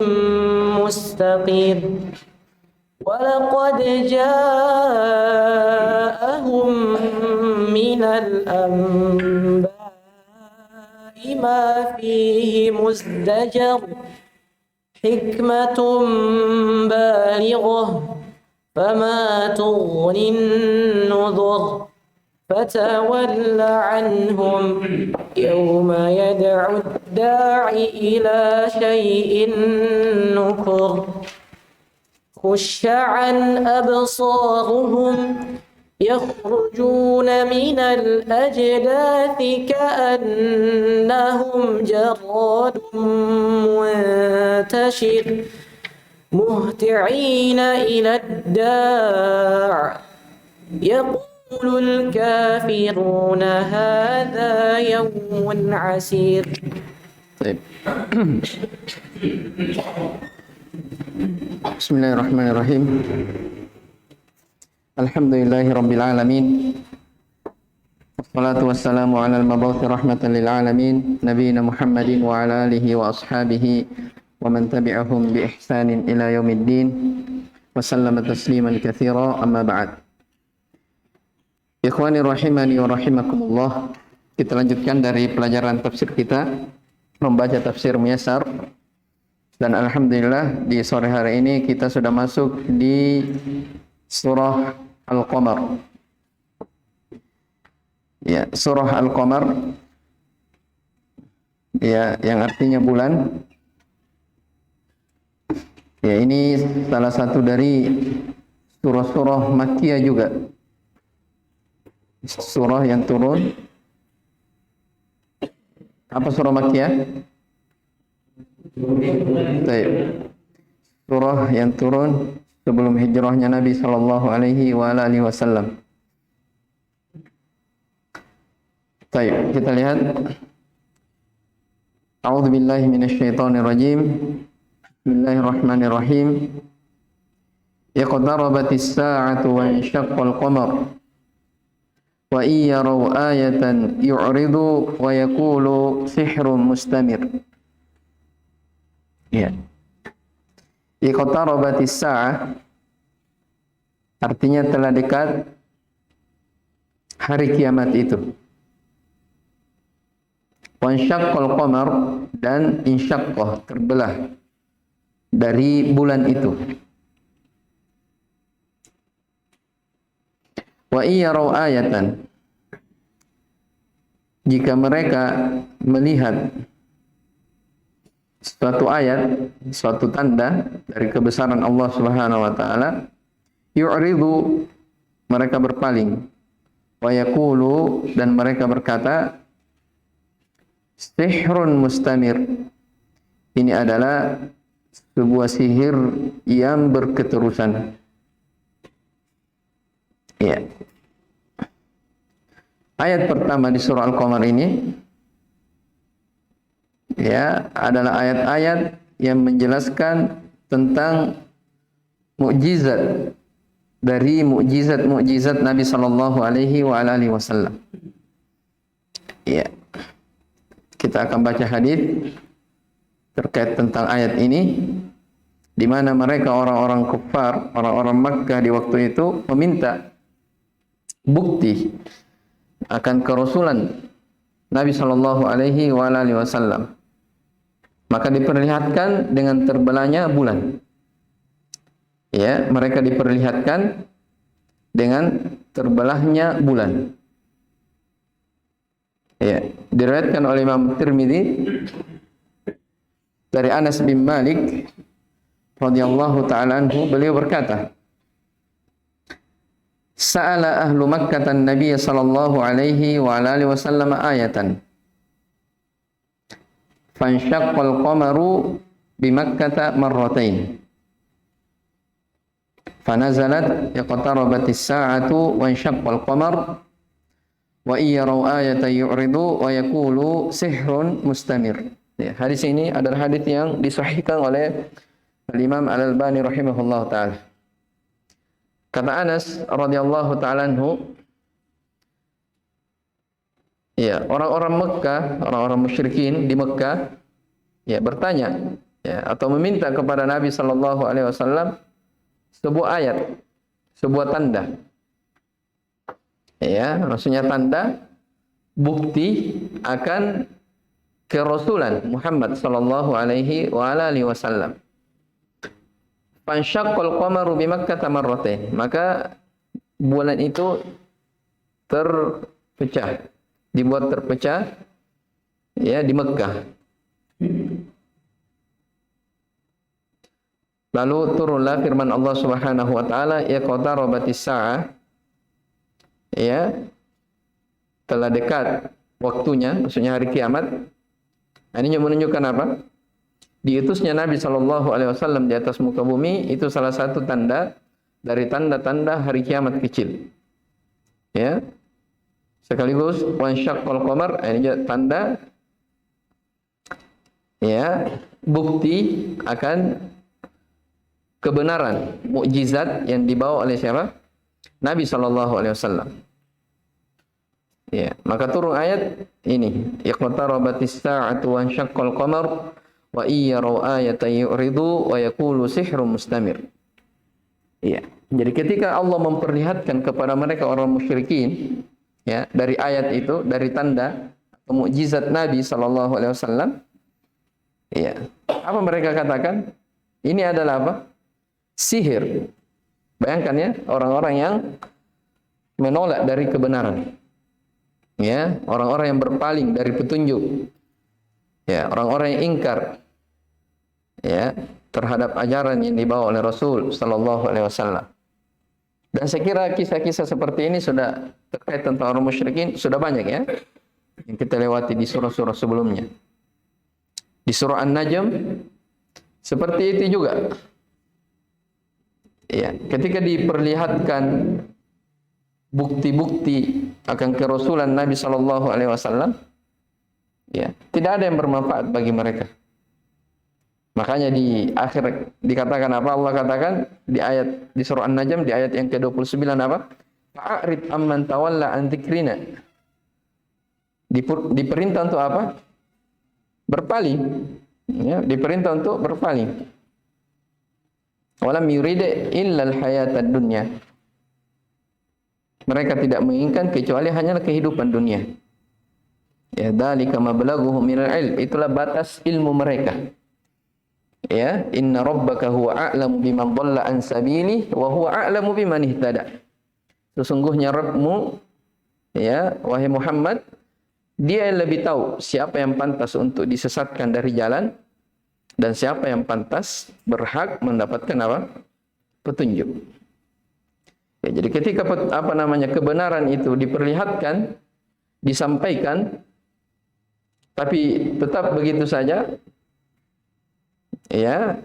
مستقيم ولقد جاءهم من الأنباء ما فيه مزدجر حكمة بالغة فما تغني النذر فتول عنهم يوم يدعو الداعي إلى شيء نكر خش عن أبصارهم يخرجون من الأجداث كأنهم جراد منتشر مهطعين إلى الداع يقول الكافرون هذا يوم عسير. طيب. Bismillahirrahmanirrahim. Alhamdulillahi rabbil alamin. Wassalatu wassalamu ala al-mab'uthi rahmatan lil alamin, nabiyina Muhammadin wa ala alihi wa ashabihi wa man tabi'ahum bi ihsanin ila yaumiddin. Wa sallama tasliman katsira, amma ba'd. Ikhwani rahimani wa rahimakumullah. Kita lanjutkan dari pelajaran tafsir kita, membaca tafsir Muyassar. Dan alhamdulillah di sore hari ini kita sudah masuk di surah Al-Qamar. Ya, surah Al-Qamar, ya, yang artinya bulan. Ya, ini salah satu dari surah-surah Makkiyah juga. Surah yang turun. Apa surah Makkiyah? Baik. Surah yang turun sebelum hijrahnya Nabi sallallahu alaihi wa alihi wasallam. Baik, kita lihat. A'udzu billahi minasyaitonir rajim. Bismillahirrahmanirrahim. Iqtarabatis sa'atu wa insyaqqal qamar. Wa iyaraw ayatan yu'ridu wa yaqulu sihrun mustamir. Ya. Iqtarabatis sa'ah artinya telah dekat hari kiamat itu. Wa insyaqqal qamar dan insyaqqah terbelah dari bulan itu. Wa iyaraw ayatan, jika mereka melihat suatu ayat, suatu tanda dari kebesaran Allah Subhanahu wa taala, yu'ridu, mereka berpaling, wa yaqulu, dan mereka berkata, sihrun mustamir, ini adalah sebuah sihir yang berketerusan. Ya. Ayat pertama di surah Al-Qamar ini, ya, adalah ayat-ayat yang menjelaskan tentang mukjizat dari mukjizat Nabi sallallahu alaihi wa alihi wasallam. Ya. Kita akan baca hadis terkait tentang ayat ini, di mana mereka orang-orang kufar, orang-orang Makkah di waktu itu meminta bukti akan kerasulan Nabi sallallahu alaihi wa alihi wasallam. Maka diperlihatkan dengan terbelahnya bulan. Ya, mereka diperlihatkan dengan terbelahnya bulan. Ya, diriwayatkan oleh Imam Tirmidzi dari Anas bin Malik radhiyallahu taala anhu, beliau berkata, Sa'ala ahlu Makkah an-Nabiy sallallahu alaihi wa alihi wasallam ayatan. Fansyaqqal qamaru bi Makkah marratain. Fanazalat iqtarabatis sa'atu wa insyaqqal qamar wa iyaraw ayatan yu'ridu wa yaqulu sihrun mustamir. Ya, hadis ini adalah hadis yang disahihkan oleh Imam Al-Albani rahimahullah taala. Kata Anas radhiyallahu taala anhu, ya, orang-orang Mekah, orang-orang musyrikin di Mekah, ya, bertanya ya, atau meminta kepada Nabi sallallahu alaihi wasallam sebuah ayat, sebuah tanda. Ya, maksudnya tanda bukti akan kerasulan Muhammad sallallahu alaihi wa alihi wasallam. Fansyaqqal qamaru bi Makkah marratain. Maka bulan itu terpecah, dibuat terpecah ya di Mekah. Lalu turunlah firman Allah Subhanahu wa taala, iqtarabatis saah, ya, telah dekat waktunya, maksudnya hari kiamat. Ini menunjukkan apa? Diutusnya Nabi sallallahu alaihi wasallam di atas muka bumi itu salah satu tanda dari tanda-tanda hari kiamat kecil. Ya. Sekaligus wansyaqqal qamar, ini tanda ya, bukti akan kebenaran mukjizat yang dibawa oleh siapa? Nabi sallallahu alaihi wasallam. Ya, maka turun ayat ini, iqtarabatis sa'atu wansyaqqal qamar wa iyyaraw ayatan yu'ridu wa yaqulu sihrun mustamir. Ya, jadi ketika Allah memperlihatkan kepada mereka orang musyrikin, ya, dari ayat itu, dari tanda atau mukjizat Nabi sallallahu alaihi wasallam, ya, apa mereka katakan? Ini adalah apa? Sihir. Bayangkan ya, orang-orang yang menolak dari kebenaran. Ya, orang-orang yang berpaling dari petunjuk. Ya, orang-orang yang ingkar ya terhadap ajaran yang dibawa oleh Rasul sallallahu alaihi wasallam. Dan saya kira kisah-kisah seperti ini sudah terkait tentang orang musyrikin sudah banyak ya yang kita lewati di surah-surah sebelumnya. Di surah An-Najm seperti itu juga. Ya, ketika diperlihatkan bukti-bukti akan kerasulan Nabi sallallahu alaihi wasallam, ya, tidak ada yang bermanfaat bagi mereka. Makanya di akhir dikatakan apa? Allah katakan di ayat di surah An-Najm di ayat yang ke-29 apa? Fa'rid amman tawalla an dzikrina. Diperintah untuk apa? Berpaling. Ya, diperintah untuk berpaling. Walam yurid illa al-hayatad dunya. Mereka tidak menginginkan kecuali hanyalah kehidupan dunia. Ya, dzalika mablaghuhum minal ilm. Itulah batas ilmu mereka. Ya, inna rabbaka huwa a'lamu biman dhalla an sabili wa huwa a'lamu biman ihtada. Sesungguhnya Rabbmu, ya, wahai Muhammad, dia yang lebih tahu siapa yang pantas untuk disesatkan dari jalan dan siapa yang pantas berhak mendapatkan apa? Petunjuk. Ya, jadi ketika kebenaran itu diperlihatkan, disampaikan, tapi tetap begitu saja, ya,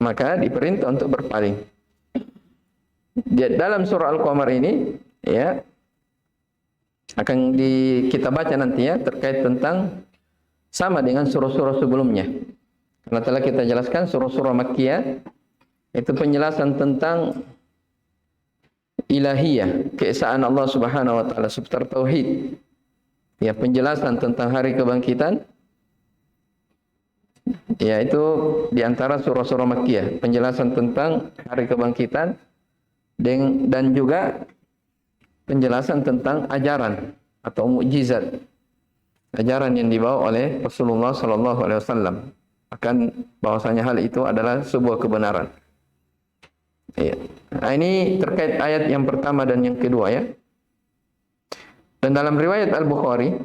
maka diperintah untuk berpaling. Dalam surah Al-Qamar ini, ya, akan kita baca nanti ya terkait tentang sama dengan surah-surah sebelumnya. Karena telah kita jelaskan surah-surah Makkiyah itu penjelasan tentang ilahiyah, keesaan Allah Subhanahu wa taala seputar tauhid. Ya, penjelasan tentang hari kebangkitan. Ya, itu di antara surah-surah Makkiyah, penjelasan tentang hari kebangkitan dan juga penjelasan tentang ajaran atau mukjizat. Ajaran yang dibawa oleh Rasulullah sallallahu alaihi wasallam akan bahwasanya hal itu adalah sebuah kebenaran. Ya. Nah, ini terkait ayat yang pertama dan yang kedua ya. Dan dalam riwayat Al-Bukhari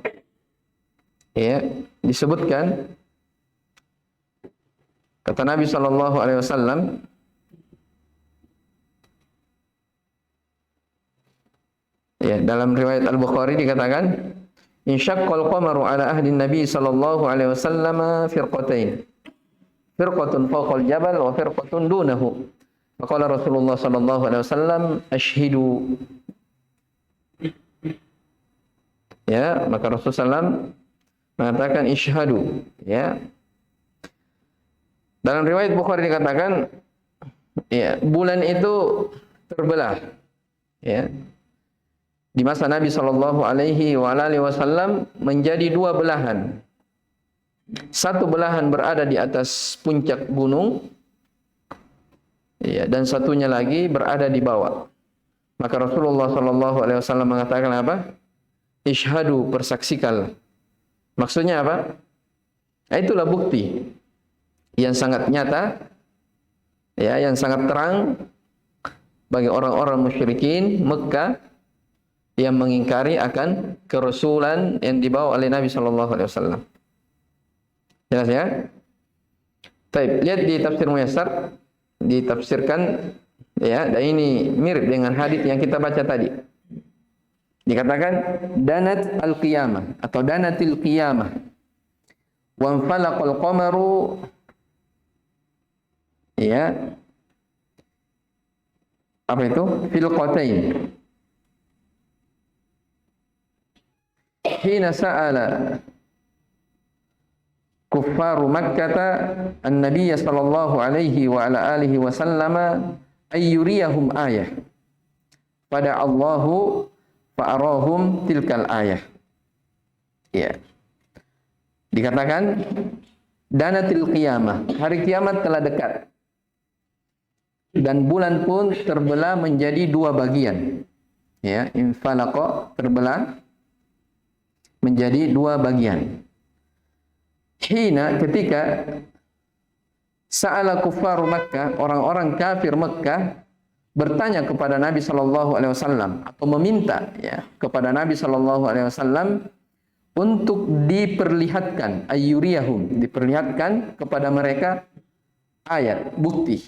ya disebutkan kata Nabi sallallahu alaihi wasallam, ya, dalam riwayat Al-Bukhari dikatakan insyaqqal qamaru ala ahli Nabi sallallahu alaihi wasallam firqatain. Firqatun fawqal jabal wa firqatun dunahu. Faqala Rasulullah sallallahu alaihi wasallam ashhidu. Ya, maka Rasulullah SAW mengatakan ishhadu, ya. Dalam riwayat Bukhari dikatakan ya, bulan itu terbelah ya. Di masa Nabi sallallahu alaihi wasallam menjadi dua belahan. Satu belahan berada di atas puncak gunung, ya, dan satunya lagi berada di bawah. Maka Rasulullah Shallallahu Alaihi Wasallam mengatakan apa? Ishhadu, persaksikanlah. Maksudnya apa? Nah, itulah bukti yang sangat nyata, ya, yang sangat terang bagi orang-orang musyrikin Mekah yang mengingkari akan kerasulan yang dibawa oleh Nabi Shallallahu Alaihi Wasallam. Jelas ya? Baik, lihat di tafsir Muyassar ditafsirkan, ya, dan ini mirip dengan hadis yang kita baca tadi. Dikatakan danat al-qiyamah atau danatil qiyamah wa falaqal qamaru, ya, apa itu? Filqatain. Hina sa'ala kuffaru Makkah an-nabiy sallallahu alaihi wa ala alihi wa sallama ayyuriyahum ayah. Pada Allahu fa'arahum tilkal ayah. Ya. Dikatakan danatil qiyamah, hari kiamat telah dekat. Dan bulan pun terbelah menjadi dua bagian. Ya, infalaqa, terbelah menjadi dua bagian. Hina, ketika sa'ala kuffaru Makkah, orang-orang kafir Makkah bertanya kepada Nabi sallallahu alaihi wasallam atau meminta, ya, kepada Nabi sallallahu alaihi wasallam untuk diperlihatkan, ayyuriyahum, diperlihatkan kepada mereka ayat, bukti.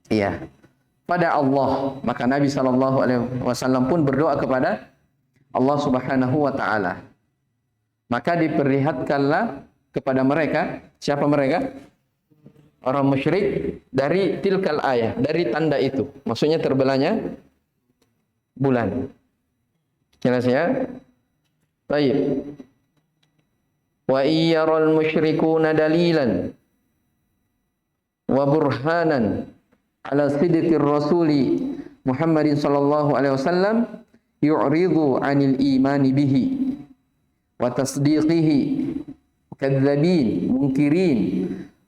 Iya, pada Allah. Maka Nabi sallallahu alaihi wasallam pun berdoa kepada Allah Subhanahu wa taala. Maka diperlihatkanlah kepada mereka, siapa mereka? Orang musyrik, dari tilkal ayah, dari tanda itu. Maksudnya terbelahnya bulan. Jelas ya? Baik. Wa iyyaral musyrikuuna dalilan wa burhanan ala sidqir rasuli Muhammadin sallallahu alaihi wasallam yu'ridu 'anil imani bihi wa tasdiqihi kadzabin munkirin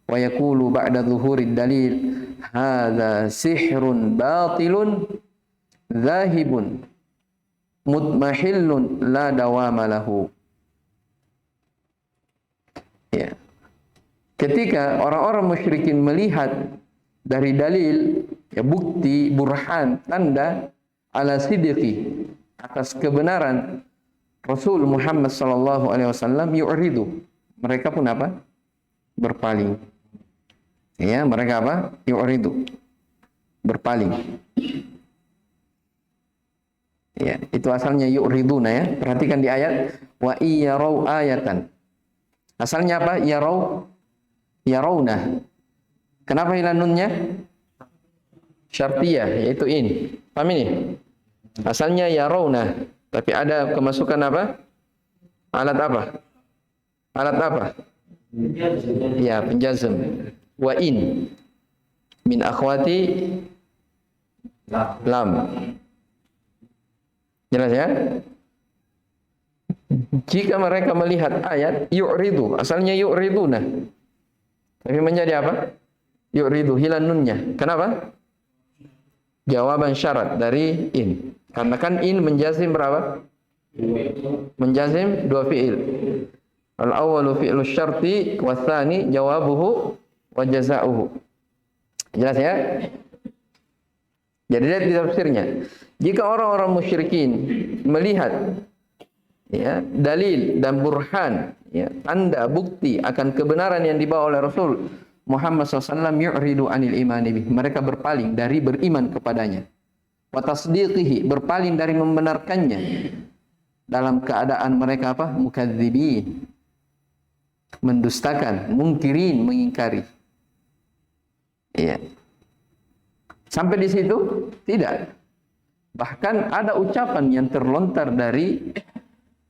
wa yaqulu ba'da zuhurid dalil hadza sihrun batilun zahibun mutmahillun la dawama lahu. Ya. Ketika orang-orang musyrikin melihat dari dalil, ya, bukti, burhan, tanda ala sidqi, atas kebenaran Rasul Muhammad sallallahu alaihi wasallam, yu'ridu, mereka pun apa? Berpaling. Ya, mereka apa? Yu'ridu, berpaling. Ya, itu asalnya yu'riduna, ya. Perhatikan di ayat wa iyarau ayatan. Asalnya apa? Yarawna. Kenapa hilang nunnya? Syartiyah, yaitu in. Paham ini? Asalnya yarawna, tapi ada kemasukan apa? Alat apa? Alat apa? Ya, penjazm. Wa in min akhwati lam. Jelas ya? Jika mereka melihat ayat yu'ridu, asalnya yu'riduna, tapi menjadi apa? Yu'ridu, hilang nunnya. Kenapa? Jawaban syarat dari in. Karena kan in menjazim berapa? Menjazim dua fi'il. Al-awwalu fi'lu syarti wa tsani jawabuhu wa jazaa'uhu. Jelas ya? Jadi lihat di tafsirnya. Jika orang-orang musyrikin melihat, ya, dalil dan burhan, ya, tanda bukti akan kebenaran yang dibawa oleh Rasul Muhammad SAW, yu'ridu anil imani bih, mereka berpaling dari beriman kepadanya. Wa tasdiqihi, berpaling dari membenarkannya, dalam keadaan mereka apa? Mukadzibin, mendustakan, mungkirin, mengingkari. Iya. Sampai di situ? Tidak. Bahkan ada ucapan yang terlontar dari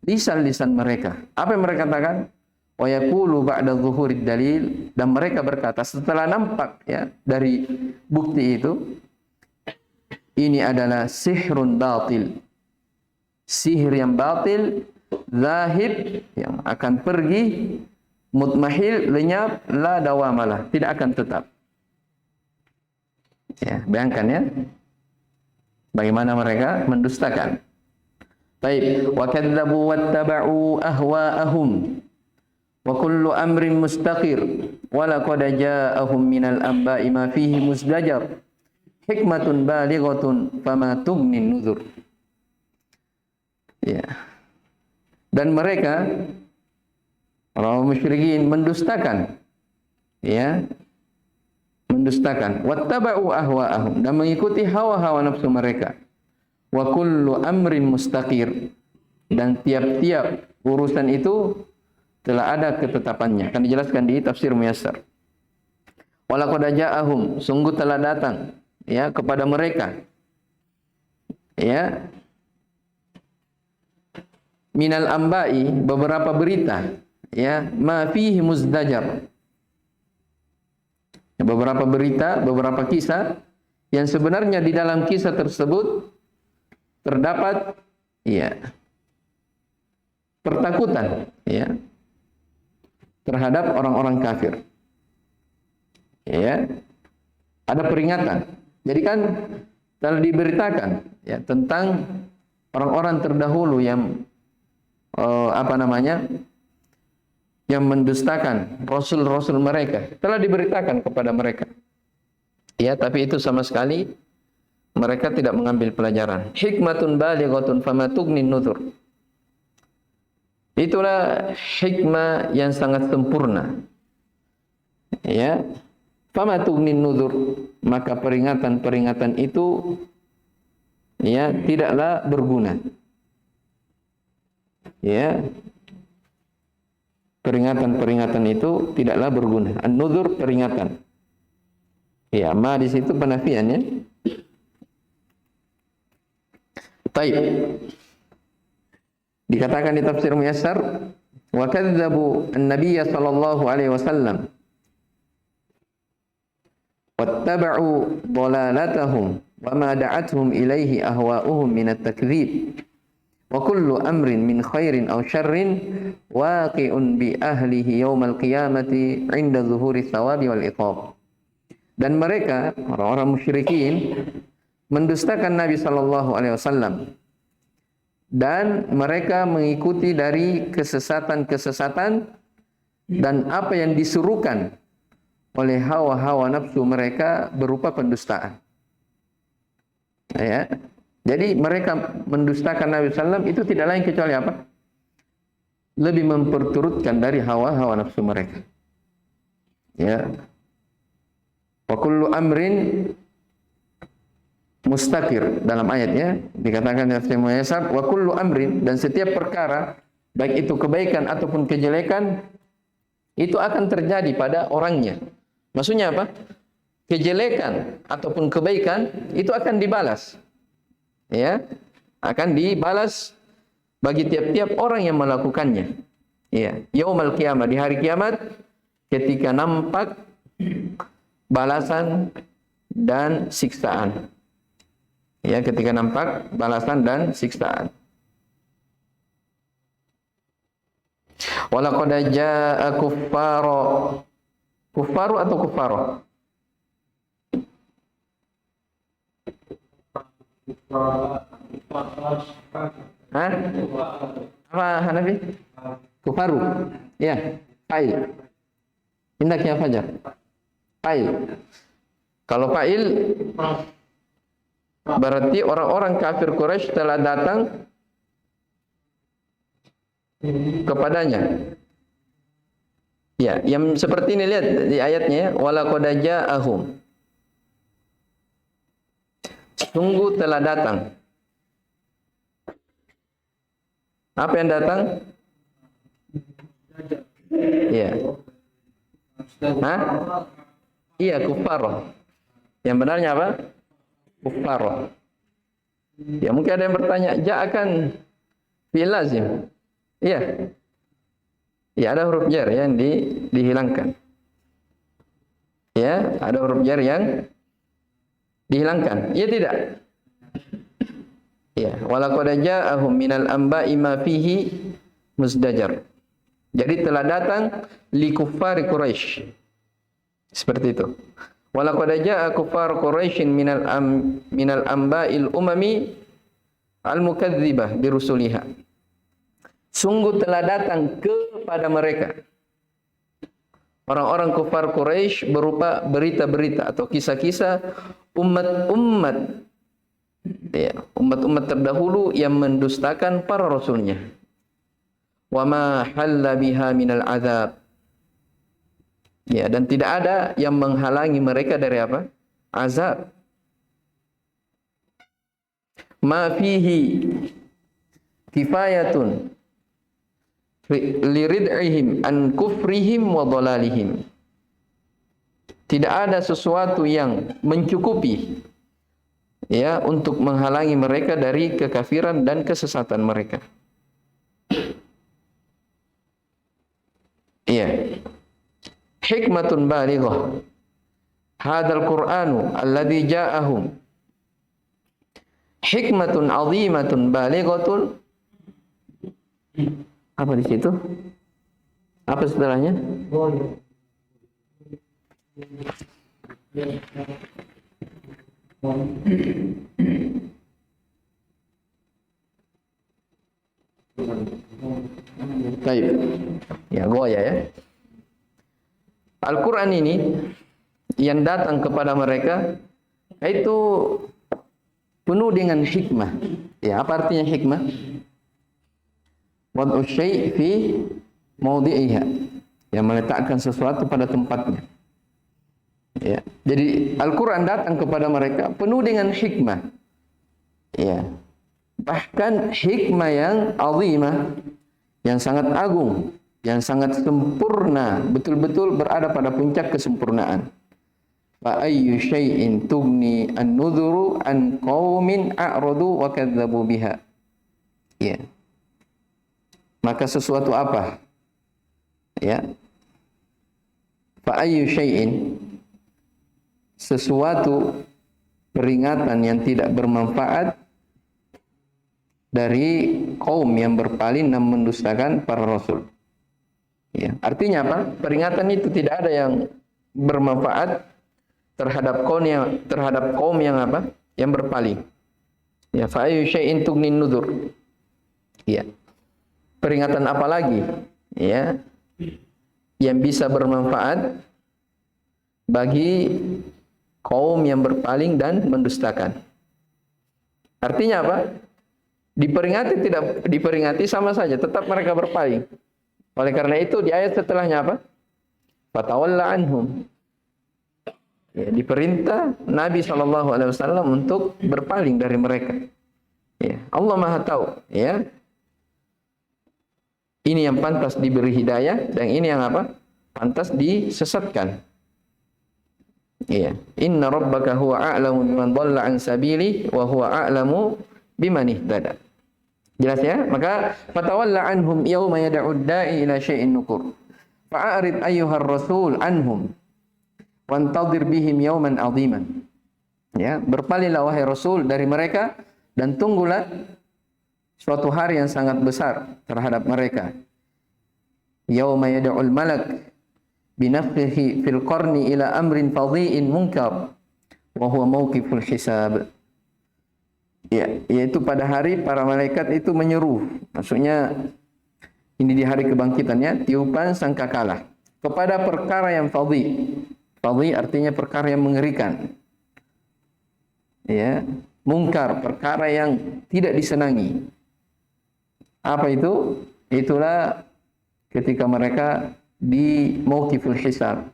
lisan-lisan mereka. Apa yang mereka katakan? Wa yaqulu ba'da zuhurid dalil, dan mereka berkata setelah nampak, ya, dari bukti itu, ini adalah sihrun batil. Sihir yang batil, zahib, yang akan pergi, mutmahil, lenyap, la dawamalah, tidak akan tetap. Ya, bayangkan ya. Bagaimana mereka mendustakan. Baik, wa kadzdzabu wattaba'u ahwa'ahum wa kullu amrin mustaqir wa laqad ja'ahum minal anba'i ma fihi musdajar hikmatun balighatun fama tughnin nuzur. Ya. Dan mereka orang musyrikin mendustakan, ya, mendustakan, wattaba'u ahwa'ahum, dan mengikuti hawa-hawa nafsu mereka. Wa kullu amrin mustaqir, dan tiap-tiap urusan itu telah ada ketetapannya. Akan dijelaskan di tafsir Muyassar. Wa laqad ja'ahum, sungguh telah datang, ya, kepada mereka, ya, minal amba'i, beberapa berita, ya, ma fihi muzdajar, beberapa berita, beberapa kisah yang sebenarnya di dalam kisah tersebut terdapat, ya, pertakutan, ya, terhadap orang-orang kafir. Ya, ada peringatan. Jadi kan telah diberitakan, ya, tentang orang-orang terdahulu yang yang mendustakan rasul-rasul mereka, telah diberitakan kepada mereka. Ya, tapi itu sama sekali mereka tidak mengambil pelajaran. Hikmatun balighatun fama tughnin nuzur. Itulah hikmah yang sangat sempurna. Ya, fama tughnin nuzur, maka peringatan-peringatan itu, ya, tidaklah berguna. Ya, peringatan-peringatan itu tidaklah berguna. An-nuzur, peringatan. Ya, ma di situ penafiannya. Baik. Dikatakan di tafsir Muyassar, wa kadzdzabu an-nabiy sallallahu alaihi wasallam wattaba'u dhalalatahum wa ma da'atuhum ilaihi ahwa'uhum min at-takdzib wa kullu amrin min khairin aw syarrin waqi'un bi ahlihi yaumal qiyamati 'inda zuhuri thawabi wal iqab. Dan mereka, orang-orang musyrikin, mendustakan Nabi sallallahu alaihi wasallam, dan mereka mengikuti dari kesesatan-kesesatan dan apa yang disuruhkan oleh hawa-hawa nafsu mereka berupa pendustaan. Ya. Jadi mereka mendustakan Nabi sallallahu alaihi wasallam itu tidak lain kecuali apa? Lebih memperturutkan dari hawa-hawa nafsu mereka. Ya. Wa kullu amrin mustaqir, dalam ayatnya dikatakan tafsir Muyassar, wa kullu amrin, dan setiap perkara baik itu kebaikan ataupun kejelekan itu akan terjadi pada orangnya. Maksudnya apa? Kejelekan ataupun kebaikan itu akan dibalas. Ya, akan dibalas bagi tiap-tiap orang yang melakukannya. Ya, yaumul qiyamah, di hari kiamat, ketika nampak balasan dan siksaan. Ya, ketika nampak balasan dan siksaan. Walaqad jaa'a kuffaro. Kuffaru atau kuffaro? Hah? Apa Hanafi? Kuffaru. Ya, fa'il. Indak ya Fajar. Fa'il. Kalau fa'il berarti orang-orang kafir Quraisy telah datang kepadanya. Ya, yang seperti ini, lihat di ayatnya, walaqad ja'ahum. Sungguh telah datang. Apa yang datang? Iya. Hah? Iya, kuffar. Yang benarnya apa? Kuffar. Ya, mungkin ada yang bertanya, ja'akan fi'il lazim. Iya. Ya, ada huruf jar yang dihilangkan. Ya, ada huruf jar yang dihilangkan. Iya tidak? Ya, walaqad ja'ahum minal anba'i ma fihi musdajar. Jadi telah datang li kuffari Quraisy. Seperti itu. Walaqad jaa'a kuffar Quraisyin minal amba'il umami al-mukadzibah birusuliha. Sungguh telah datang kepada mereka orang-orang kufar Quraisy berupa berita-berita atau kisah-kisah umat-umat, ya, umat-umat terdahulu yang mendustakan para rasulnya. Wa ma halla biha minal azab. Ya, dan tidak ada yang menghalangi mereka dari apa? Azab. Ma fihi kifayatun lirid'ihim an kufrihim wa dhalalihim. Tidak ada sesuatu yang mencukupi, ya, untuk menghalangi mereka dari kekafiran dan kesesatan mereka. Iya. Hikmatun balighah. Hadzal Qur'anu alladzi ja'ahum hikmatun 'azimatun balighatun. Apa di situ? Apa setelahnya? Baik. Ya, goya ya. Al-Quran ini yang datang kepada mereka itu penuh dengan hikmah. Ya, apa artinya hikmah? Wad'u syai' fi mawdi'iha. Yang meletakkan sesuatu pada tempatnya. Ya. Jadi Al-Quran datang kepada mereka penuh dengan hikmah. Ya. Bahkan hikmah yang azimah, yang sangat agung, yang sangat sempurna, betul-betul berada pada puncak kesempurnaan. Fa ayyu syai'in tughni an-nudhuru an qaumin a'radu wa kadzdzabu biha. Ya. Maka sesuatu apa? Ya. Fa ayyu syai'in, sesuatu peringatan yang tidak bermanfaat dari kaum yang berpaling dan mendustakan para rasul. Ya, artinya apa? Peringatan itu tidak ada yang bermanfaat terhadap kaum yang apa? Yang berpaling. Ya, fa ayyu syai'in tughni nuzur. Ya. Peringatan apa lagi? Ya. Yang bisa bermanfaat bagi kaum yang berpaling dan mendustakan. Artinya apa? Diperingati tidak diperingati sama saja, tetap mereka berpaling. Oleh karena itu di ayat setelahnya apa? Fatawalla anhum. Ya, diperintah Nabi SAW untuk berpaling dari mereka. Ya, Allah Maha tahu. Ya, ini yang pantas diberi hidayah dan ini yang apa? Pantas disesatkan. Ya, Inna rabbaka huwa a'lamu biman dhalla an sabili wa huwa a'lamu biman ihtada. Jelas ya? Maka fatawalla anhum yawma yad'ud da'i ila syai'in nukur. Fa'arid ayyuhar rasul anhum wantadhir bihim yawman 'aziman. Ya, berpalinglah wahai Rasul dari mereka dan tunggulah suatu hari yang sangat besar terhadap mereka. Yawma yad'ul malak binafsihi fil qarni ila amrin fadhi'in munkar wa huwa mawqiful hisab. Ya, yaitu pada hari para malaikat itu menyeru. Maksudnya ini di hari kebangkitannya, tiupan sangkakala kepada perkara yang fadhi. Fadhi artinya perkara yang mengerikan. Ya, mungkar, perkara yang tidak disenangi. Apa itu? Itulah ketika mereka di mauqiful hisab,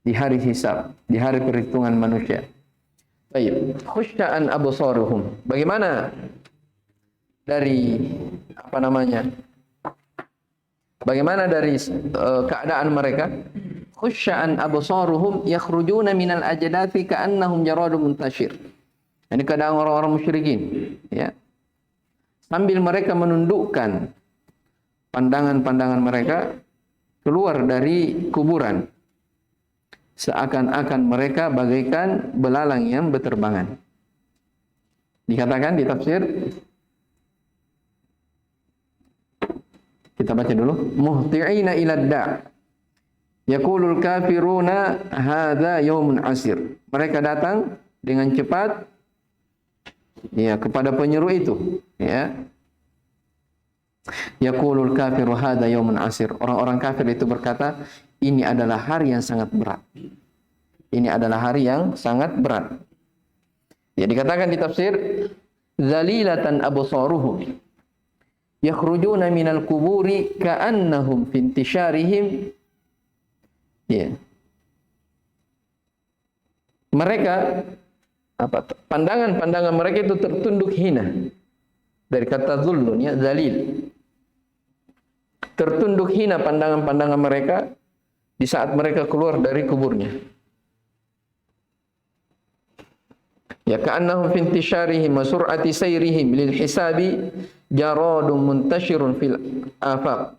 di hari hisab, di hari perhitungan manusia. Baik, khusya'an absaruhum. Bagaimana dari apa namanya? Bagaimana dari keadaan mereka? Khusya'an absaruhum yakhrujuna minal ajdathi ka'annahum jaradun muntashir. Ini keadaan orang-orang musyrikin, ya. Sambil mereka menundukkan pandangan-pandangan mereka keluar dari kuburan, seakan-akan mereka bagaikan belalang yang berterbangan. Dikatakan di tafsir, Kita baca dulu. Muhti'ina ila da'. Yaqulul kafiruna hadza yaumun asir. Mereka datang dengan cepat ya kepada penyeru itu, ya. Yaqulul kafiru hadza yaumun asir. Orang-orang kafir itu berkata, ini adalah hari yang sangat berat. Ini adalah hari yang sangat berat. Ya, dikatakan di tafsir, zalilatan absaruhum yakhrujuna minal kuburi ka'annahum fi intisharihim. Ya. Mereka pandangan mereka itu tertunduk hina. Dari kata zullun, ya, zalil. Tertunduk hina pandangan mereka di saat mereka keluar dari kuburnya. Ya, ka'annahum fi intisharihim wa sur'ati sayrihim lil hisabi jaradun muntashirun fil afaq.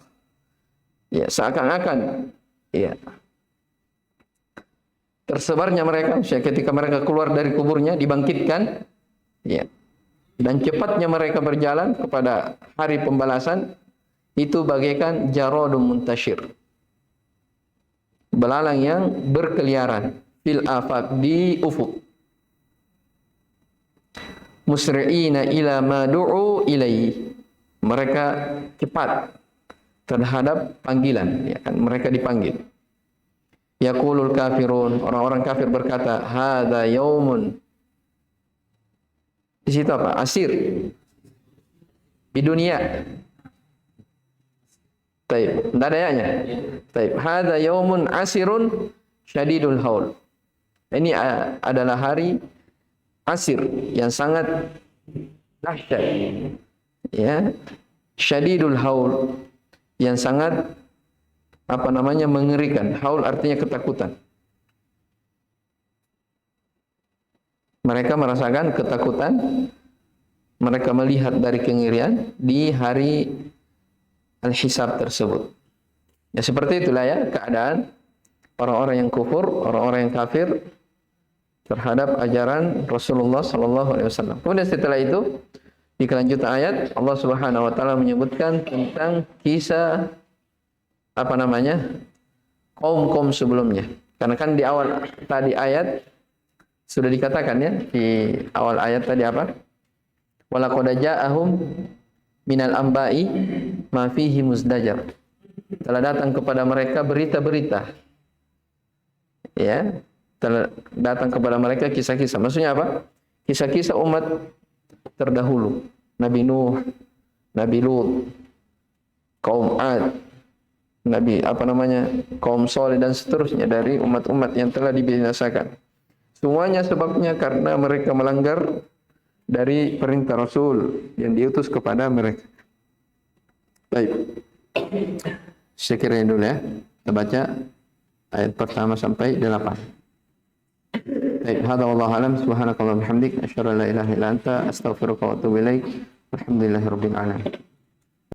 Ya, seakan-akan ya tersebarnya mereka ketika mereka keluar dari kuburnya, dibangkitkan, ya, dan cepatnya mereka berjalan kepada hari pembalasan itu bagaikan jaradun muntashir, belalang yang berkeliaran fil afaq, di ufuk. Musri'ina ila ma du'u ilaihi, mereka cepat terhadap panggilan, ya kan, mereka dipanggil. Yaqulul kafirun, orang-orang kafir berkata, hadza yaumun. Di situ apa? Asir. Di dunia. Taib, enggak ada ya-nya. Taib, hadza yaumun asirun syadidul haul. Ini adalah hari asir yang sangat dahsyat. Ya. Syadidul haul, yang sangat mengerikan. Haul artinya ketakutan. Mereka merasakan ketakutan, mereka melihat dari kengerian di hari al-hisab tersebut. Ya, seperti itulah ya keadaan orang-orang yang kufur, orang-orang yang kafir terhadap ajaran Rasulullah sallallahu alaihi wasallam. Kemudian setelah itu di kelanjutan ayat Allah Subhanahu wa taala menyebutkan tentang kisah kaum-kaum sebelumnya. Karena kan di awal tadi ayat sudah dikatakan, ya, di awal ayat tadi apa? Walaqad ja'ahum minal amba'i ma fihi muzdajar. Telah datang kepada mereka berita-berita. Ya, telah datang kepada mereka kisah-kisah. Maksudnya apa? Kisah-kisah umat terdahulu. Nabi Nuh, Nabi Lut, kaum Ad, kaum Saleh dan seterusnya dari umat-umat yang telah dibinasakan. Semuanya sebabnya karena mereka melanggar dari perintah Rasul yang diutus kepada mereka. Baik. Sekiranya dulu, ya. Kita baca ayat pertama sampai 8. Baik, hadza wallahu alam, subhanakallahumma bihamdik, asyhadu an la ilaha illa anta, astaghfiruka wa atubu ilaik. Alhamdulillahirabbil alamin.